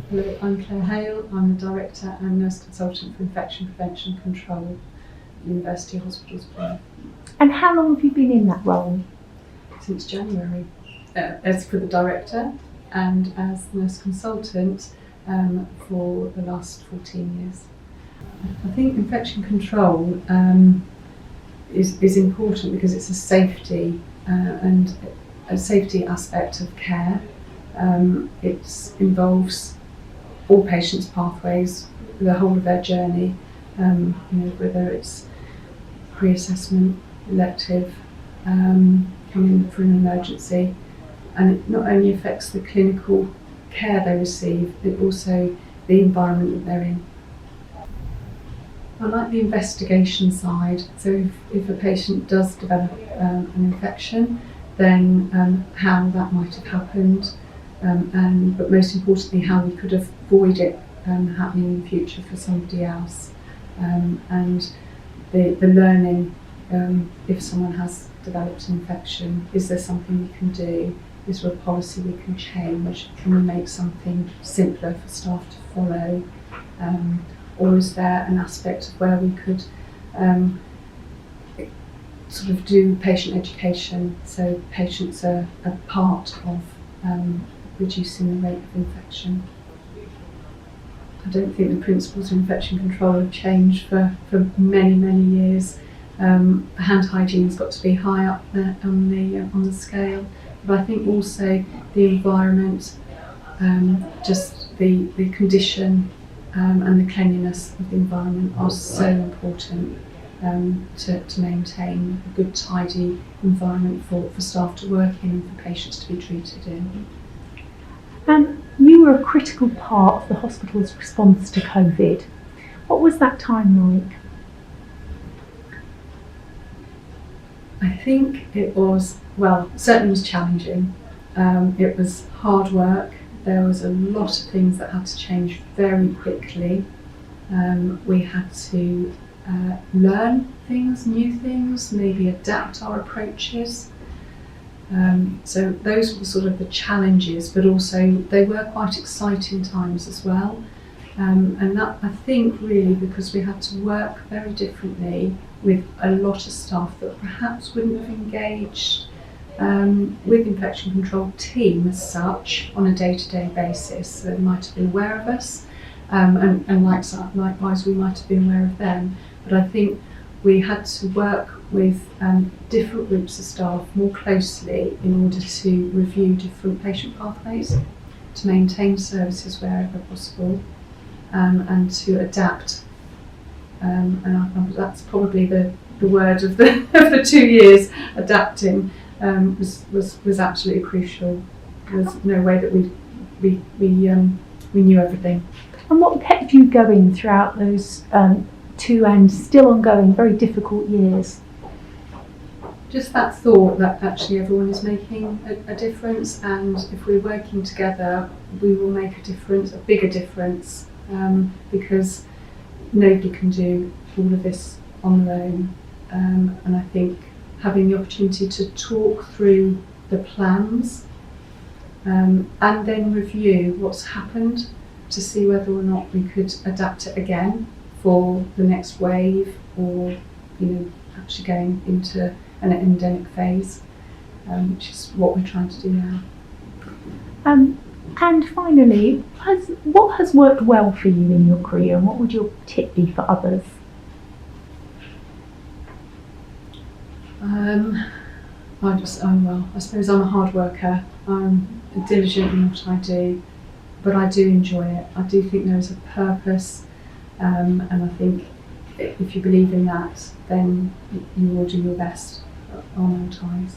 Hello, I'm Claire Haill. I'm the Director and Nurse Consultant for Infection Prevention and Control at University Hospitals Plymouth. And how long have you been in that role? Since January, as for the Director and as Nurse Consultant for the last 14 years. I think infection control is important because it's a safety and a safety aspect of care. It involves all patients' pathways, the whole of their journey, whether it's pre-assessment, elective, coming for an emergency, and it not only affects the clinical care they receive, but also the environment that they're in. I like the investigation side, so if a patient does develop an infection, then how that might have happened, but most importantly how we could avoid it happening in the future for somebody else, and the learning, if someone has developed an infection, is there something we can do? Is there a policy we can change? Can we make something simpler for staff to follow? Or is there an aspect of where we could sort of do patient education so patients are a part of reducing the rate of infection? I don't think the principles of infection control have changed for many, many years. Hand hygiene's got to be high up there on the scale, but I think also the environment, just the condition and the cleanliness of the environment are so important to maintain a good, tidy environment for staff to work in and for patients to be treated in. You were a critical part of the hospital's response to COVID. What was that time like? I think it was, certainly was challenging. It was hard work. There was a lot of things that had to change very quickly. We had to learn things, new things, maybe adapt our approaches. So those were sort of the challenges, but also they were quite exciting times as well. And that, I think, really because we had to work very differently with a lot of staff that perhaps wouldn't have engaged with infection control team as such on a day-to-day basis. They might have been aware of us, and likewise we might have been aware of them. But I think we had to work with different groups of staff more closely in order to review different patient pathways, to maintain services wherever possible, and to adapt. And that's probably the word of the 2 years. Adapting was absolutely crucial. There was no way that we knew everything. And what kept you going throughout those 2 and still ongoing very difficult years? Just that thought that actually everyone is making a difference, and if we're working together we will make a difference, a bigger difference, because nobody can do all of this on their own. And I think having the opportunity to talk through the plans and then review what's happened to see whether or not we could adapt it again for the next wave, or actually going into an endemic phase, which is what we're trying to do now. And finally, what has worked well for you in your career, and what would your tip be for others? I suppose I'm a hard worker. I'm diligent in what I do, but I do enjoy it. I do think there is a purpose, and I think if you believe in that, then you will do your best on all times.